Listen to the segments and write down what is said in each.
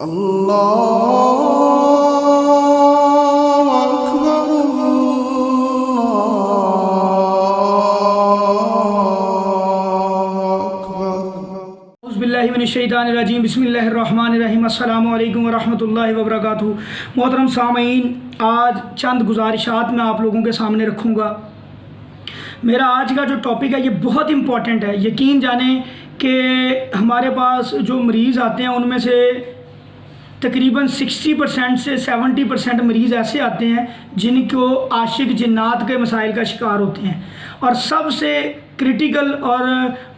अल्लाहु अकबर औज़ुबिल्लाहिमिनश्शैतानिर्रजीम बिस्मिल्लाहिर्रहमानिर्रहीम अस्सलामु अलैकुम वरहमतुल्लाहि वबरकातुहू। मोहतरम सामईन, आज चंद गुजारिशात मैं आप लोगों के सामने रखूँगा। मेरा आज का जो टॉपिक है ये बहुत इम्पॉर्टेंट है। यकीन जाने कि हमारे पास जो मरीज़ आते हैं उनमें से तकरीबन 60% से 70% मरीज़ ऐसे आते हैं जिनको आशिक जिन्नात के मसाइल का शिकार होते हैं, और सबसे क्रिटिकल और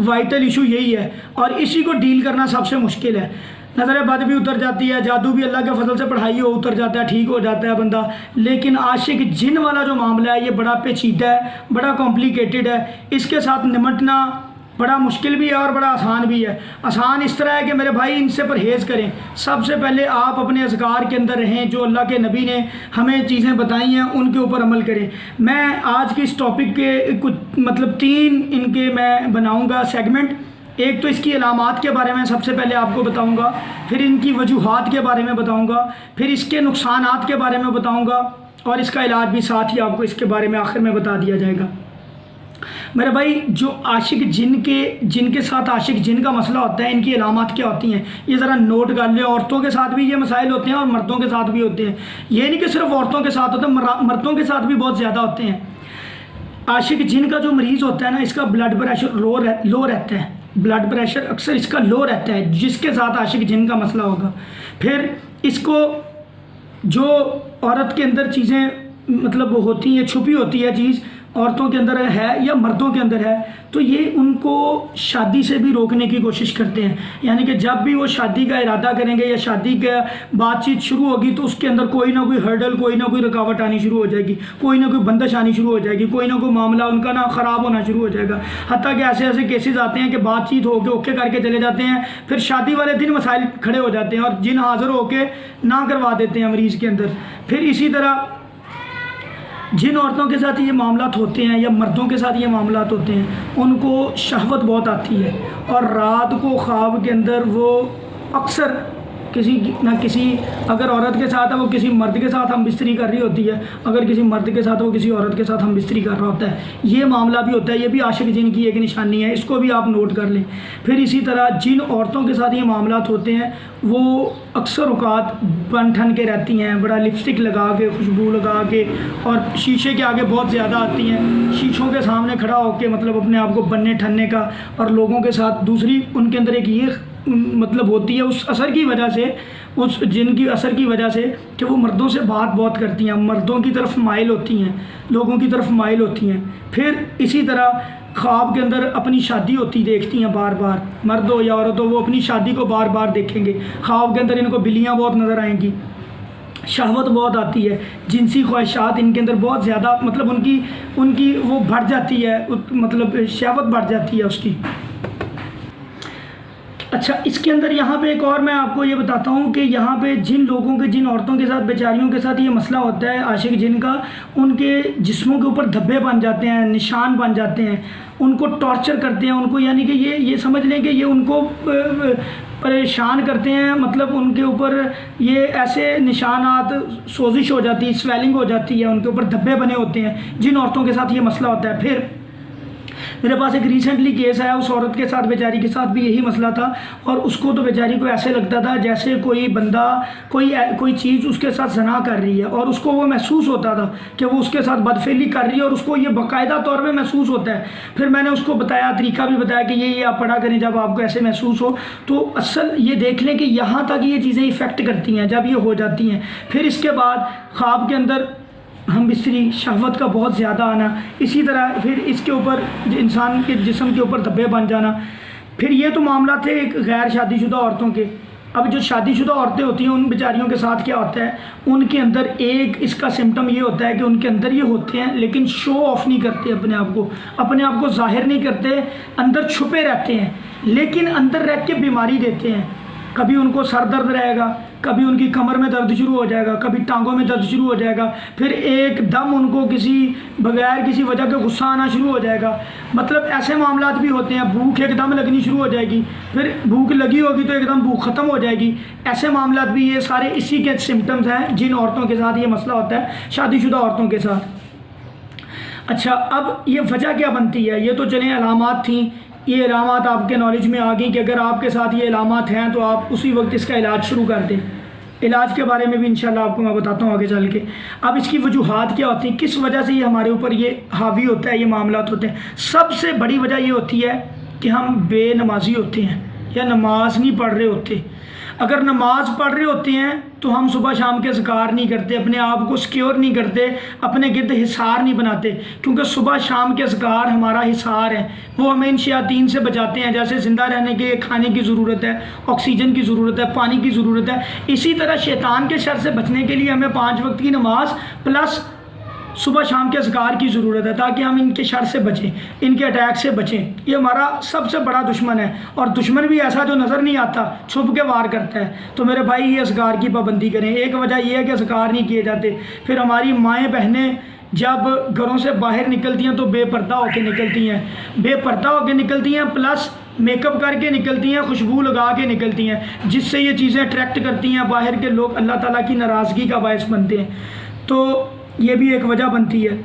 वाइटल इशू यही है, और इसी को डील करना सबसे मुश्किल है। नज़र बद भी उतर जाती है, जादू भी अल्लाह के फजल से पढ़ाई हो उतर जाता है, ठीक हो जाता है बंदा, लेकिन आशिक जिन वाला जो मामला है ये बड़ा पेचीदा है, बड़ा कॉम्प्लिकेटेड है। इसके साथ निपटना बड़ा मुश्किल भी है और बड़ा आसान भी है। आसान इस तरह है कि मेरे भाई इनसे परहेज़ करें। सबसे पहले आप अपने अज़कार के अंदर रहें, जो अल्लाह के नबी ने हमें चीज़ें बताई हैं उनके ऊपर अमल करें। मैं आज के इस टॉपिक के कुछ 3 इनके मैं बनाऊंगा सेगमेंट। एक तो इसकी अलामात के बारे में सबसे पहले आपको बताऊंगा, फिर इनकी वजूहात के बारे में बताऊंगा, फिर इसके नुकसानात के बारे में बताऊंगा, और इसका इलाज भी साथ ही आपको इसके बारे में आखिर में बता दिया जाएगा। मेरे भाई, जो आशिक जिनके साथ आशिक जिन का मसला होता है, इनकी अलामात क्या होती हैं ये ज़रा नोट कर लें। औरतों के साथ भी ये मसाइल होते हैं और मर्दों के साथ भी होते हैं। ये नहीं कि सिर्फ औरतों के साथ होते हैं, मर्दों के साथ भी बहुत ज़्यादा होते हैं। आशिक जिन का जो मरीज़ होता है ना, इसका ब्लड प्रेशर लो रहता है। ब्लड प्रेशर अक्सर इसका लो रहता है, जिसके साथ आशिक जिन का मसला होगा। फिर इसको जो औरत के अंदर चीज़ें होती हैं, छुपी होती है चीज़, औरतों के अंदर है या मर्दों के अंदर है, तो ये उनको शादी से भी रोकने की कोशिश करते हैं। यानी कि जब भी वो शादी का इरादा करेंगे या शादी का बातचीत शुरू होगी तो उसके अंदर कोई ना कोई हर्डल, कोई ना कोई रुकावट आनी शुरू हो जाएगी, कोई ना कोई बंदिश आनी शुरू हो जाएगी, कोई ना कोई मामला उनका ना ख़राब होना शुरू हो जाएगा। हत्ता कि ऐसे ऐसे केसेस आते हैं कि बातचीत होकर ओके करके चले जाते हैं, फिर शादी वाले दिन मसाइल खड़े हो जाते हैं और जिन हाज़िर होकर ना करवा देते हैं मरीज़ के अंदर। फिर इसी तरह जिन औरतों के साथ ये मामलात होते हैं या मर्दों के साथ ये मामलात होते हैं, उनको शहवत बहुत आती है, और रात को ख्वाब के अंदर वो अक्सर किसी ना किसी, अगर औरत के साथ है वो किसी मर्द के साथ हम बिस्तरी कर रही होती है, अगर किसी मर्द के साथ वो किसी औरत के साथ हम बिस्तरी कर रहा होता है। ये मामला भी होता है, ये भी आशिक जिन की एक निशानी है, इसको भी आप नोट कर लें। फिर इसी तरह जिन औरतों के साथ ये मामलात होते हैं वो अक्सर औकात बन ठन के रहती हैं, बड़ा लिपस्टिक लगा के, खुशबू लगा के, और शीशे के आगे बहुत ज़्यादा आती हैं, शीशों के सामने खड़ा होकर अपने आप को बनने ठनने का, और लोगों के साथ दूसरी उनके अंदर एक ये होती है उस असर की वजह से, उस जिन की असर की वजह से कि वो मर्दों से बात बहुत करती हैं, मर्दों की तरफ माइल होती हैं, लोगों की तरफ माइल होती हैं। फिर इसी तरह ख्वाब के अंदर अपनी शादी होती देखती हैं बार बार, मर्द हो या औरत हो, वो अपनी शादी को बार बार देखेंगे। ख्वाब के अंदर इनको बिल्लियाँ बहुत नज़र आएंगी, शहवत बहुत आती है, जिनसी ख्वाहिशात इनके अंदर बहुत ज़्यादा उनकी वो बढ़ जाती है, शहवत बढ़ जाती है उसकी। अच्छा, इसके अंदर यहाँ पे एक और मैं आपको ये बताता हूँ कि यहाँ पे जिन औरतों के साथ, बेचारियों के साथ ये मसला होता है आशिक जिन का, उनके जिस्मों के ऊपर धब्बे बन जाते हैं, निशान बन जाते हैं, उनको टॉर्चर करते हैं, उनको यानी कि ये समझ लें कि ये उनको परेशान करते हैं। उनके ऊपर ये ऐसे निशानात, सोजिश हो जाती है, स्वेलिंग हो जाती है, उनके ऊपर धब्बे बने होते हैं जिन औरतों के साथ ये मसला होता है। फिर मेरे पास एक रिसेंटली केस आया, उस औरत के साथ, बेचारी के साथ भी यही मसला था, और उसको तो बेचारी को ऐसे लगता था जैसे कोई बंदा कोई चीज़ उसके साथ ज़ना कर रही है, और उसको वो महसूस होता था कि वो उसके साथ बदफेली कर रही है, और उसको ये बाकायदा तौर पे महसूस होता है। फिर मैंने उसको बताया, तरीका भी बताया कि ये आप पढ़ा करें जब आपको ऐसे महसूस हो। तो असल ये देख लें कि यहाँ तक ये चीज़ें इफ़ेक्ट करती हैं जब ये हो जाती हैं। फिर इसके बाद ख्वाब के अंदर हम बिस्तरी, शहवत का बहुत ज़्यादा आना, इसी तरह फिर इसके ऊपर इंसान के जिस्म के ऊपर धब्बे बन जाना। फिर ये तो मामला थे एक गैर शादीशुदा औरतों के। अब जो शादीशुदा औरतें होती हैं, उन बेचारियों के साथ क्या होता है, उनके अंदर एक इसका सिम्टम ये होता है कि उनके अंदर ये होते हैं लेकिन शो ऑफ नहीं करते, अपने आप को जाहिर नहीं करते, अंदर छुपे रहते हैं, लेकिन अंदर रह के बीमारी देते हैं। कभी उनको सर दर्द रहेगा, कभी उनकी कमर में दर्द शुरू हो जाएगा, कभी टांगों में दर्द शुरू हो जाएगा, फिर एकदम उनको बगैर किसी वजह के गुस्सा आना शुरू हो जाएगा। मतलब ऐसे मामलात भी होते हैं, भूख एकदम लगनी शुरू हो जाएगी, फिर भूख लगी होगी तो एकदम भूख ख़त्म हो जाएगी। ऐसे मामलात भी, ये सारे इसी के सिम्टम्स हैं जिन औरतों के साथ ये मसला होता है, शादीशुदा औरतों के साथ। अच्छा, अब ये वजह क्या बनती है? ये तो चलें अलामात थी, ये अलामात आपके नॉलेज में आ गई कि अगर आपके साथ ये अलामात हैं तो आप उसी वक्त इसका इलाज शुरू कर दें। इलाज के बारे में भी इंशाल्लाह आपको मैं बताता हूँ आगे चल के। अब इसकी वजूहात क्या होती हैं, किस वजह से ये हमारे ऊपर ये हावी होता है, ये मामलात होते हैं। सबसे बड़ी वजह ये होती है कि हम बेनमाजी होते हैं या नमाज नहीं पढ़ रहे होते। अगर नमाज पढ़ रहे होते हैं तो हम सुबह शाम के ज़िकार नहीं करते, अपने आप को सिक्योर नहीं करते, अपने गिर्द हिसार नहीं बनाते, क्योंकि सुबह शाम के ज़िकार हमारा हिसार है, वो हमें इन शयातीन से बचाते हैं। जैसे ज़िंदा रहने के लिए खाने की ज़रूरत है, ऑक्सीजन की ज़रूरत है, पानी की ज़रूरत है, इसी तरह शैतान के शर से बचने के लिए हमें 5 वक्त की नमाज प्लस सुबह शाम के अज़कार की ज़रूरत है, ताकि हम इनके शर से बचें, इनके अटैक से बचें। ये हमारा सबसे बड़ा दुश्मन है, और दुश्मन भी ऐसा जो नज़र नहीं आता, छुप के वार करता है। तो मेरे भाई ये अज़कार की पाबंदी करें। एक वजह यह है कि अज़कार नहीं किए जाते। फिर हमारी माएँ बहनें जब घरों से बाहर निकलती हैं तो बेपर्दा होकर निकलती हैं, बेपर्दा होकर निकलती हैं, प्लस मेकअप करके निकलती हैं, खुशबू लगा के निकलती हैं, जिससे ये चीज़ें अट्रैक्ट करती हैं। बाहर के लोग अल्लाह ताला की नाराज़गी का बायस बनते हैं, तो ये भी एक वजह बनती है।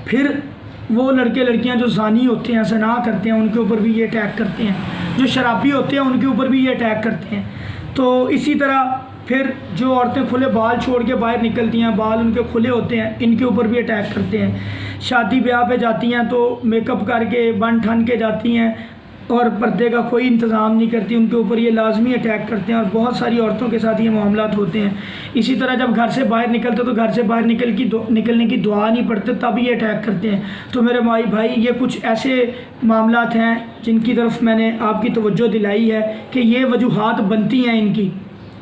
फिर वो लड़के लड़कियां जो ज़ानी होते हैं, ज़ना करते हैं, उनके ऊपर भी ये अटैक करते हैं। जो शराबी होते हैं उनके ऊपर भी ये अटैक करते हैं। तो इसी तरह फिर जो औरतें खुले बाल छोड़ के बाहर निकलती हैं, बाल उनके खुले होते हैं, इनके ऊपर भी अटैक करते हैं। शादी ब्याह पे जाती हैं तो मेकअप करके बन ठन के जाती हैं और पर्दे का कोई इंतज़ाम नहीं करती, उनके ऊपर ये लाजमी अटैक करते हैं। और बहुत सारी औरतों के साथ ये मामलात होते हैं। इसी तरह जब घर से बाहर निकलते तो घर से बाहर निकलने की दुआ नहीं पढ़ते, तब ये अटैक करते हैं। तो मेरे भाई ये कुछ ऐसे मामलात हैं जिनकी तरफ मैंने आपकी तवज्जो दिलाई है कि ये वजूहात बनती हैं इनकी।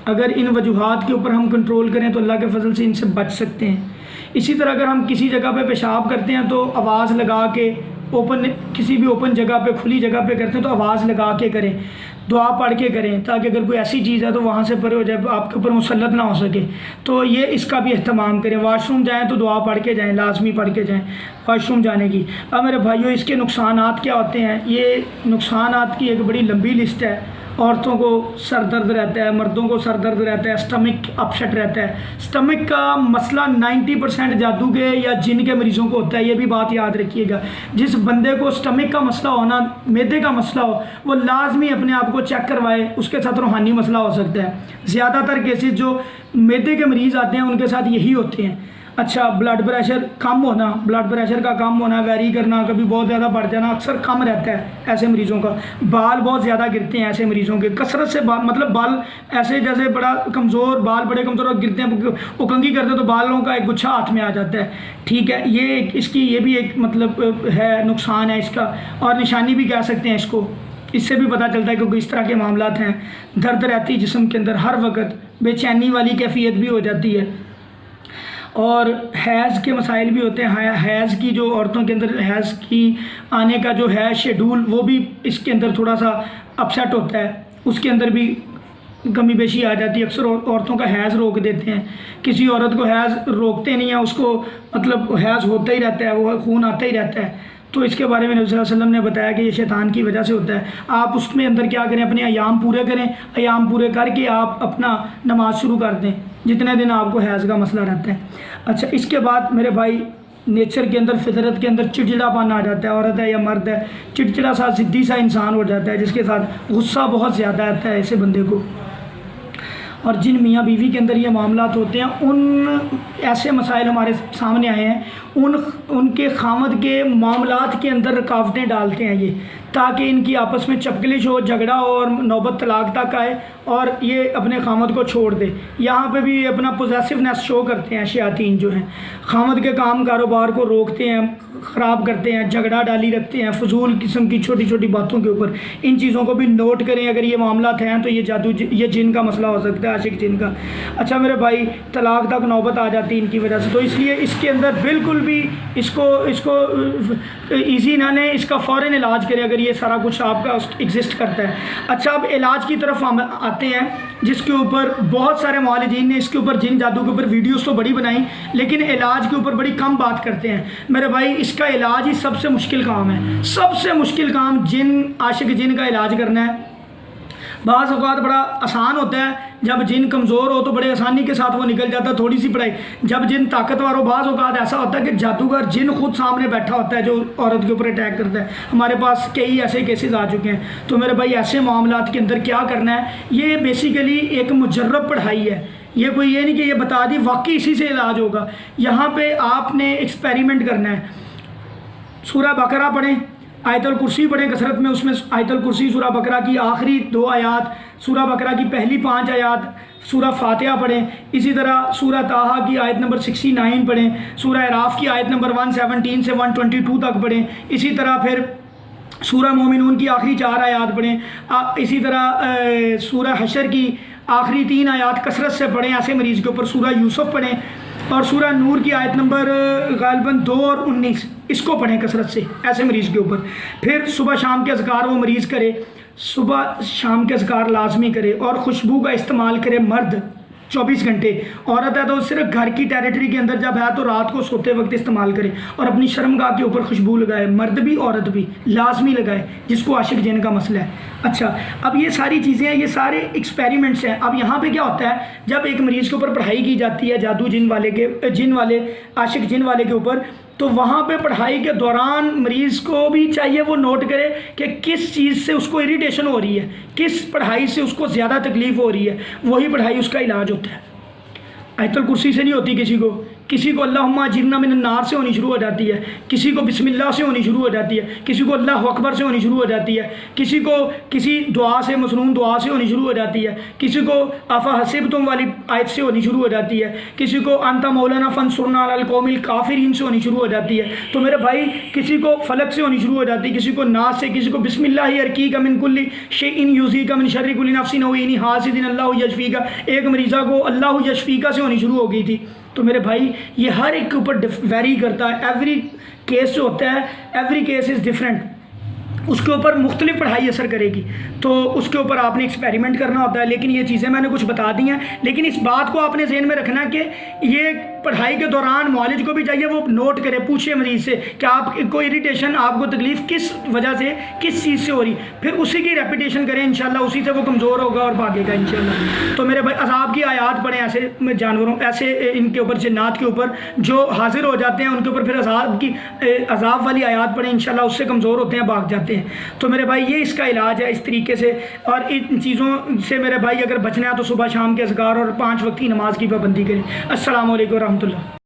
अगर इन वजूहात के ऊपर हम कंट्रोल करें तो अल्लाह के फजल से इनसे बच सकते हैं। इसी तरह अगर हम किसी जगह पे पेशाब करते हैं तो आवाज़ लगा के, किसी भी ओपन जगह पे, खुली जगह पे करते हैं तो आवाज़ लगा के करें, दुआ पढ़ के करें, ताकि अगर कोई ऐसी चीज़ है तो वहाँ से परे हो जाए, आपके ऊपर मुसल्लत ना हो सके। तो ये इसका भी अहतमाम करें। वाशरूम जाएँ तो दुआ पढ़ के जाएँ, लाजमी पढ़ के जाएँ वाशरूम जाने की। अब मेरे भाइयों, इसके नुकसानात क्या होते हैं? ये नुकसानात की एक बड़ी लंबी लिस्ट है। औरतों को सर दर्द रहता है, मर्दों को सर दर्द रहता है, स्टमक अपसेट रहता है। स्टमक का मसला 90% जादू के या जिन के मरीज़ों को होता है, ये भी बात याद रखिएगा। जिस बंदे को स्टमक का मसला हो ना, मैदे का मसला हो, वो लाजमी अपने आप को चेक करवाए, उसके साथ रूहानी मसला हो सकता है। ज़्यादातर केसेस जो मैदे के मरीज़ आते हैं उनके साथ यही होते हैं। अच्छा, ब्लड प्रेशर कम होना, ब्लड प्रेशर का कम होना, वैरी करना, कभी बहुत ज़्यादा बढ़ जाना, अक्सर कम रहता है ऐसे मरीज़ों का। बाल बहुत ज़्यादा गिरते हैं ऐसे मरीज़ों के, कसरत से बाल, मतलब बाल ऐसे जैसे बड़ा कमज़ोर, बाल बड़े कमज़ोर और गिरते हैं, वो कंघी करते हैं तो बालों का एक गुच्छा हाथ में आ जाता है। ठीक है, ये भी एक मतलब है, नुकसान है इसका, और निशानी भी कह सकते हैं इसको। इससे भी पता चलता है क्योंकि इस तरह के मामलात हैं। दर्द रहती है जिस्म के अंदर हर वक्त, बेचैनी वाली कैफियत भी हो जाती है, और हैज़ के मसाइल भी होते हैं। हैज़ की जो औरतों के अंदर हैज़ की आने का जो है शेड्यूल, वो भी इसके अंदर थोड़ा सा अपसेट होता है, उसके अंदर भी कमी बेशी आ जाती है। अक्सर औरतों का हैज़ रोक देते हैं, किसी औरत को हैज़ रोकते नहीं है, उसको मतलब हैज़ होता ही रहता है, वो खून आता ही रहता है। तो इसके बारे में नबी सल्लल्लाहु अलैहि वसल्लम ने बताया कि ये शैतान की वजह से होता है। आप उसमें अंदर क्या करें, अपने अयाम पूरे करें, अयाम पूरे करके आप अपना नमाज शुरू कर दें जितने दिन आपको हैज़ का मसला रहता है। अच्छा, इसके बाद मेरे भाई, नेचर के अंदर, फितरत के अंदर चिड़चिड़ापन आ जाता है। औरत है या मर्द है, चिड़चिड़ा सा, ज़िद्दी सा इंसान हो जाता है, जिसके साथ गुस्सा बहुत ज़्यादा आता है ऐसे बंदे को। और जिन मियाँ बीवी के अंदर ये मामलात होते हैं, उन ऐसे मसाइल हमारे सामने आए हैं, उनके खामद के मामलात के अंदर रुकावटें डालते हैं ये, ताकि इनकी आपस में चपकलिश हो, झगड़ा हो और नौबत तलाक तक आए और ये अपने खामद को छोड़ दे। यहाँ पे भी अपना पोजेसिवनेस शो करते हैं शयातीन जो हैं, खामद के काम कारोबार को रोकते हैं, ख़राब करते हैं, झगड़ा डाली रखते हैं फजूल किस्म की छोटी छोटी बातों के ऊपर। इन चीज़ों को भी नोट करें। अगर ये मामलात हैं तो ये जादू, ये जिन का मसला हो सकता है। है आशिक जिन का। अच्छा मेरे भाई, तलाक तक नौबत आ जाती है इनकी वजह से, तो इसलिए इसके अंदर बिल्कुल भी इसको ईजी ना लें, इसका फ़ौरन इलाज करें अगर ये सारा कुछ आपका एग्जिस्ट करता है। अच्छा अब इलाज की तरफ हम आते हैं, जिसके ऊपर बहुत सारे मौलवीन ने इसके ऊपर जिन जादू के ऊपर वीडियोस तो बड़ी बनाई, लेकिन इलाज के ऊपर बड़ी कम बात करते हैं। मेरे भाई इसका इलाज ही सबसे मुश्किल काम है, सबसे मुश्किल काम जिन आशिक जिन का इलाज करना है। बाज़ औक़ात बड़ा आसान होता है, जब जिन कमज़ोर हो तो बड़े आसानी के साथ वो निकल जाता है, थोड़ी सी पढ़ाई। जब जिन ताकतवर हो, बाज़ औक़ात ऐसा होता है कि जादूगर जिन खुद सामने बैठा होता है जो औरत के ऊपर अटैक करता है। हमारे पास कई ऐसे केसेस आ चुके हैं। तो मेरे भाई ऐसे मामलात के अंदर क्या करना है, ये बेसिकली एक मुजर्रब पढ़ाई है। ये कोई ये नहीं कि ये बता दी वाकई इसी से इलाज होगा। यहाँ पे आपने एक्सपेरिमेंट करना है। सूरह बकरा पढ़ें, आयतुल कुर्सी पढ़ें कसरत में, उसमें आयतुल कुर्सी, सूरह बकरा की आखिरी 2 आयात, सूरह बकरा की पहली 5 आयात, सूरह फातिहा पढ़ें। इसी तरह सूरह ताहा की आयत नंबर 69 पढ़ें, सूरह अराफ की आयत नंबर 117 से 122 तक पढ़ें। इसी तरह फिर सूरह मोमिनून की आखिरी 4 आयात पढ़ें। इसी तरह सूरह हशर की आखिरी 3 आयात कसरत से पढ़ें ऐसे मरीज़ के ऊपर। सूरह यूसुफ पढ़ें और सूरह नूर की आयत नंबर गालिबन 2 और 19 इसको पढ़ें कसरत से ऐसे मरीज़ के ऊपर। फिर सुबह शाम के अज़कार वो मरीज़ करे, सुबह शाम के अज़कार लाजमी करे, और खुशबू का इस्तेमाल करे मर्द 24 घंटे। औरत है तो सिर्फ घर की टेरिटरी के अंदर जब है तो रात को सोते वक्त इस्तेमाल करे, और अपनी शर्मगाह के ऊपर खुशबू लगाए, मर्द भी औरत भी लाजमी लगाए जिसको आशिक जिन का मसला है। अच्छा अब ये सारी चीज़ें हैं, ये सारे एक्सपेरिमेंट्स हैं। अब यहाँ पे क्या होता है, जब एक मरीज़ के ऊपर पढ़ाई की जाती है जादू जिन वाले आशिक जिन वाले के ऊपर, तो वहाँ पे पढ़ाई के दौरान मरीज़ को भी चाहिए वो नोट करे कि किस चीज़ से उसको इरिटेशन हो रही है, किस पढ़ाई से उसको ज़्यादा तकलीफ़ हो रही है, वही पढ़ाई उसका इलाज होता है। आयतुल कुर्सी से नहीं होती किसी को अल्लाहुम्मा अजिरना मिनन नार से होनी शुरू हो जाती है, किसी को बिस्मिल्लाह से होनी शुरू हो जाती है, किसी को अल्लाहु अकबर से होनी शुरू हो जाती है, किसी को किसी दुआ से मसनून दुआ से होनी शुरू हो जाती है, किसी को आफा हसिबतुम वाली आयत से होनी शुरू हो जाती है, किसी को अंता मौलाना फंसुरना अलल कौमिल काफिरीन से होनी शुरू हो जाती है। तो मेरे भाई किसी को फलक से होनी शुरू हो जाती है, किसी को नास से, किसी को बिस्मिल्लाहि अर्कीका मिन कुल्ली शैइन युज़ीका मिन शर्रि कुल्ली नफ्सिन व इन्नी हासिदिन अल्लाहु यशफीका। एक मरीज़ा को अल्लाहु यशफीका से होनी शुरू हो गई थी। तो मेरे भाई ये हर एक के ऊपर वेरी करता है, एवरी केस जो होता है, एवरी केस इज़ डिफरेंट, उसके ऊपर मुख्तलिफ पढ़ाई असर करेगी। तो उसके ऊपर आपने एक्सपेरिमेंट करना होता है। लेकिन ये चीज़ें मैंने कुछ बता दी हैं, लेकिन इस बात को आपने ज़हन में रखना कि ये पढ़ाई के दौरान मौलिज को भी चाहिए वो नोट करे, पूछे मरीज़ से कि आपको इरिटेशन, आपको तकलीफ़ किस वजह से, किस चीज़ से हो रही, फिर उसी की रेपिटेशन करें, इंशाल्लाह उसी से वो कमज़ोर होगा और भागेगा इंशाल्लाह। तो मेरे भाई अज़ाब की आयात पढ़ें ऐसे जानवरों, ऐसे इनके ऊपर जिन्नात के ऊपर जो हाजिर हो जाते हैं उनके ऊपर, फिर अज़ाब वाली आयात पढ़ें, इंशाल्लाह उससे कमज़ोर होते हैं, भाग जाते हैं। तो मेरे भाई ये इसका इलाज है इस तरीके से। और इन चीज़ों से मेरे भाई अगर बचना है तो सुबह शाम के अज़कार और 5 वक्त की नमाज की पाबंदी करें। अस्सलाम वालेकुम रहमतुल्लाह।